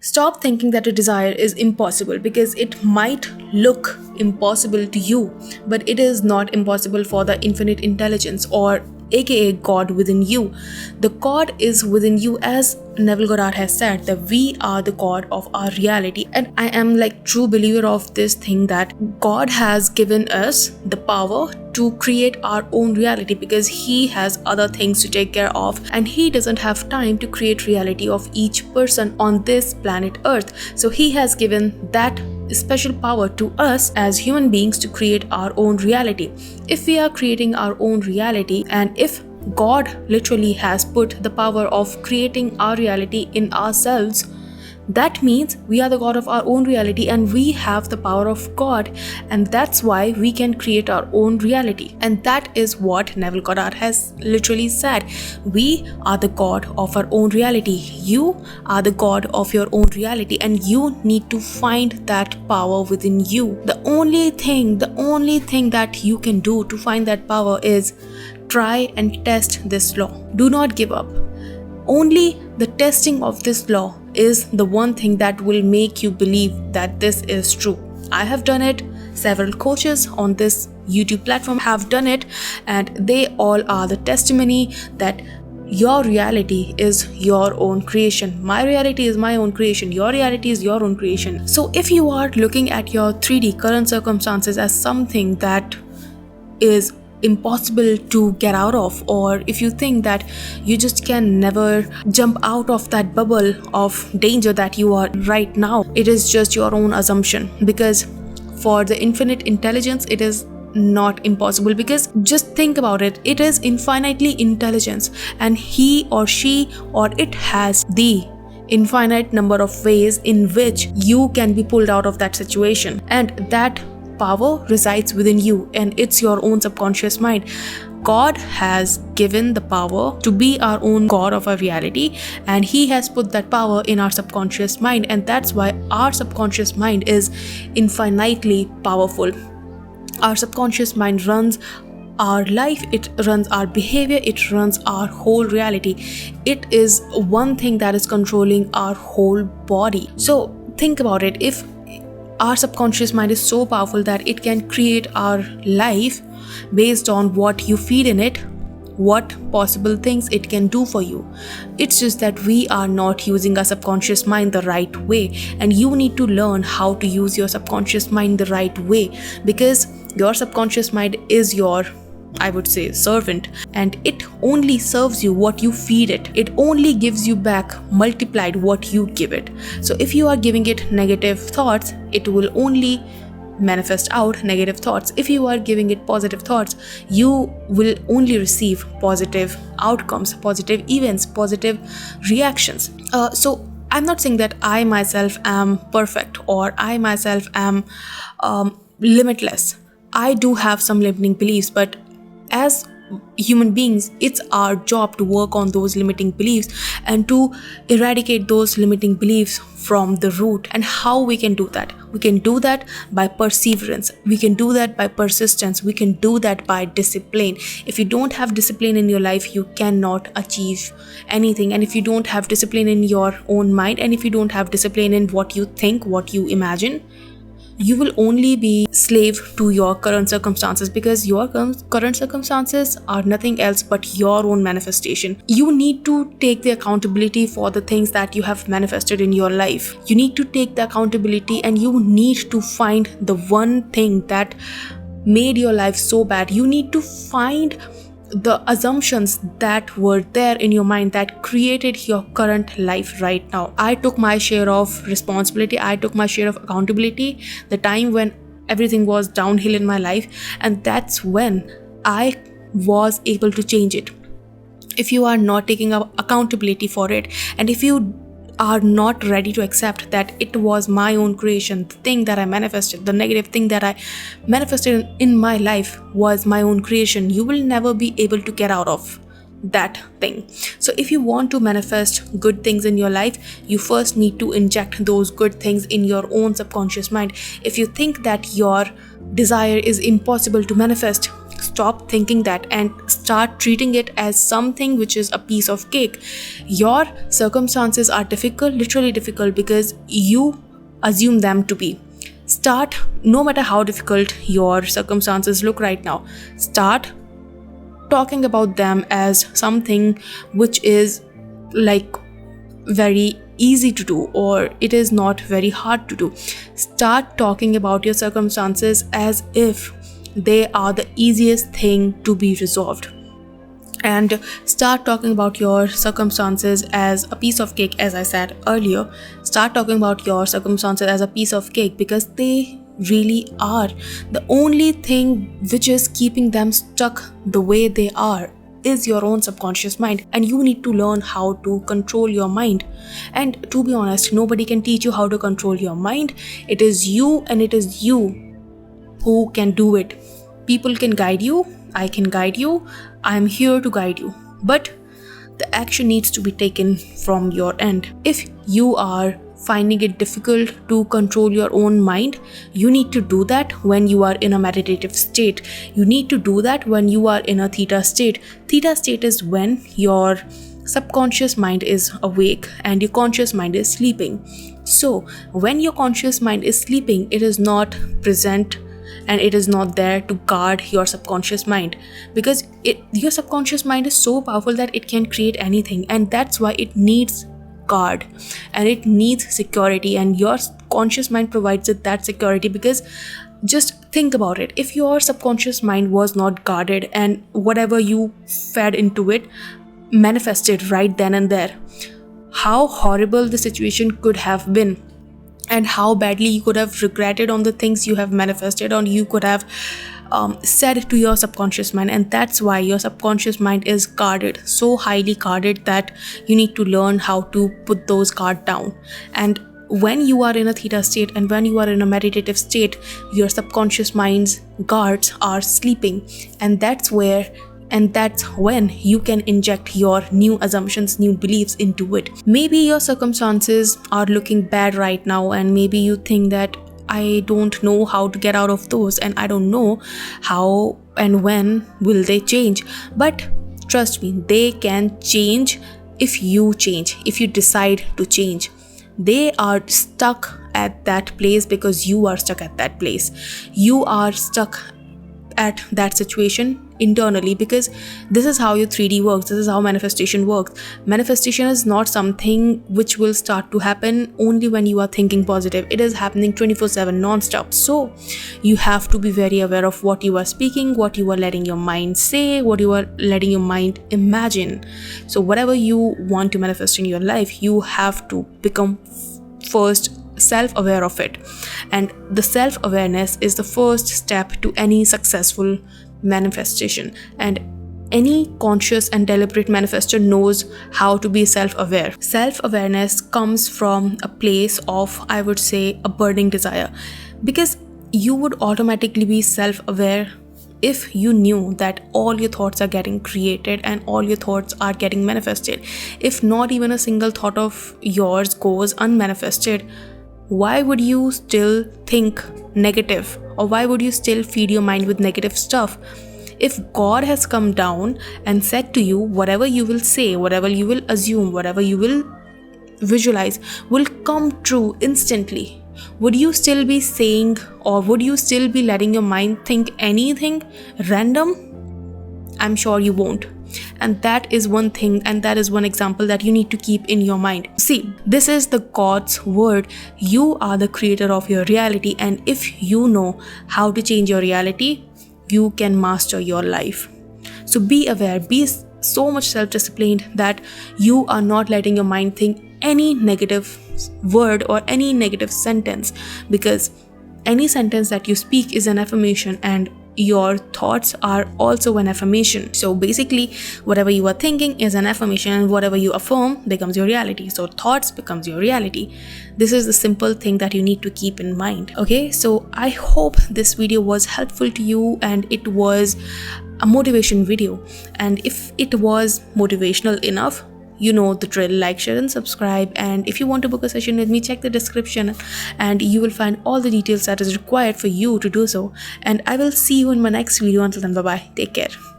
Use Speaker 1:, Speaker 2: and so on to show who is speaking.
Speaker 1: Stop thinking that a desire is impossible, because it might look impossible to you, but it is not impossible for the infinite intelligence, or aka God within you. The God is within you, as Neville Goddard has said, that we are the God of our reality. And I am like true believer of this thing, that God has given us the power to create our own reality, because he has other things to take care of, and he doesn't have time to create reality of each person on this planet Earth. So he has given that special power to us as human beings to create our own reality. If we are creating our own reality, and if God literally has put the power of creating our reality in ourselves, that means we are the God of our own reality, and we have the power of God, and that's why we can create our own reality. And that is what Neville Goddard has literally said. We are the God of our own reality. You are the God of your own reality, and you need to find that power within you. The only thing that you can do to find that power is try and test this law. Do not give up. Only the testing of this law is the one thing that will make you believe that this is true. I have done it. Several coaches on this YouTube platform have done it, and they all are the testimony that your reality is your own creation. My reality is my own creation. Your reality is your own creation. So if you are looking at your 3D current circumstances as something that is impossible to get out of, or if you think that you just can never jump out of that bubble of danger that you are right now, it is just your own assumption, because for the infinite intelligence it is not impossible. Because just think about it, it is infinitely intelligence, and he or she or it has the infinite number of ways in which you can be pulled out of that situation, and that power resides within you, and it's your own subconscious mind. God has given the power to be our own God of our reality, and he has put that power in our subconscious mind, and that's why our subconscious mind is infinitely powerful. Our subconscious mind runs our life, it runs our behavior, it runs our whole reality. It is one thing that is controlling our whole body. So think about it. If our subconscious mind is so powerful that it can create our life based on what you feed in it, what possible things it can do for you. It's just that we are not using our subconscious mind the right way, and you need to learn how to use your subconscious mind the right way, because your subconscious mind is your, I would say, servant, and it only serves you what you feed it. It only gives you back multiplied what you give it. So if you are giving it negative thoughts, it will only manifest out negative thoughts. If you are giving it positive thoughts, you will only receive positive outcomes, positive events, positive reactions. So I'm not saying that I myself am perfect, or I myself am limitless. I do have some limiting beliefs, but as human beings, it's our job to work on those limiting beliefs and to eradicate those limiting beliefs from the root. And how we can do that? We can do that by perseverance. We can do that by persistence. We can do that by discipline. If you don't have discipline in your life, you cannot achieve anything. And if you don't have discipline in your own mind, and if you don't have discipline in what you think, what you imagine, you will only be slave to your current circumstances, because your current circumstances are nothing else but your own manifestation. You need to take the accountability for the things that you have manifested in your life. You need to take the accountability, and you need to find the one thing that made your life so bad. You need to find the assumptions that were there in your mind that created your current life right now. I took my share of responsibility. I took my share of accountability the time when everything was downhill in my life, and that's when I was able to change it. If you are not taking accountability for it, and if you are not ready to accept that it was my own creation, the thing that I manifested, the negative thing that I manifested in my life was my own creation, you will never be able to get out of that thing. So if you want to manifest good things in your life, you first need to inject those good things in your own subconscious mind. If you think that your desire is impossible to manifest, stop thinking that and start treating it as something which is a piece of cake. Your circumstances are difficult, literally difficult, because you assume them to be. Start, no matter how difficult your circumstances look right now, start talking about them as something which is like very easy to do, or it is not very hard to do. Start talking about your circumstances as if they are the easiest thing to be resolved, and start talking about your circumstances as a piece of cake. As I said earlier, start talking about your circumstances as a piece of cake, because they really are. The only thing which is keeping them stuck the way they are is your own subconscious mind, and you need to learn how to control your mind. And to be honest, nobody can teach you how to control your mind. It is you, and it is you who can do it. People can guide you, I can guide you, I'm here to guide you, but the action needs to be taken from your end. If you are finding it difficult to control your own mind, you need to do that when you are in a meditative state. You need to do that when you are in a theta state. Theta state is when your subconscious mind is awake and your conscious mind is sleeping. So when your conscious mind is sleeping, it is not present and it is not there to guard your subconscious mind, because your subconscious mind is so powerful that it can create anything, and that's why it needs guard and it needs security, and your conscious mind provides it that security. Because just think about it, if your subconscious mind was not guarded and whatever you fed into it manifested right then and there, how horrible the situation could have been, and how badly you could have regretted on the things you have manifested, or you could have said to your subconscious mind. And that's why your subconscious mind is guarded, so highly guarded, that you need to learn how to put those guards down. And when you are in a theta state and when you are in a meditative state, your subconscious mind's guards are sleeping, and that's when you can inject your new assumptions, new beliefs into it. Maybe your circumstances are looking bad right now, and maybe you think that I don't know how to get out of those, and I don't know how and when will they change. But trust me, they can change if you change, if you decide to change. They are stuck at that place because you are stuck at that place. You are stuck at that situation internally, because this is how your 3D works. This is how manifestation works. Manifestation is not something which will start to happen only when you are thinking positive. It is happening 24/7 non-stop. So you have to be very aware of what you are speaking, what you are letting your mind say, what you are letting your mind imagine. So whatever you want to manifest in your life, you have to become first self-aware of it, and the self-awareness is the first step to any successful manifestation. And any conscious and deliberate manifestor knows how to be self-aware. Self-awareness comes from a place of, I would say, a burning desire, because you would automatically be self-aware if you knew that all your thoughts are getting created and all your thoughts are getting manifested. If not even a single thought of yours goes unmanifested, why would you still think negative, or why would you still feed your mind with negative stuff? If God has come down and said to you, whatever you will say, whatever you will assume, whatever you will visualize will come true instantly, would you still be saying, or would you still be letting your mind think anything random? I'm sure you won't. And that is one thing, and that is one example that you need to keep in your mind. See, this is the God's word. You are the creator of your reality, and if you know how to change your reality, you can master your life. So be aware, be so much self-disciplined that you are not letting your mind think any negative word or any negative sentence, because any sentence that you speak is an affirmation, and your thoughts are also an affirmation. So basically, whatever you are thinking is an affirmation, and whatever you affirm becomes your reality. So thoughts becomes your reality. This is the simple thing that you need to keep in mind. Okay, so I hope this video was helpful to you, and it was a motivation video. And if it was motivational enough, you know the drill. Like, share and subscribe, and if you want to book a session with me, check the description and you will find all the details that is required for you to do so. And I will see you in my next video. Until then, bye bye, take care.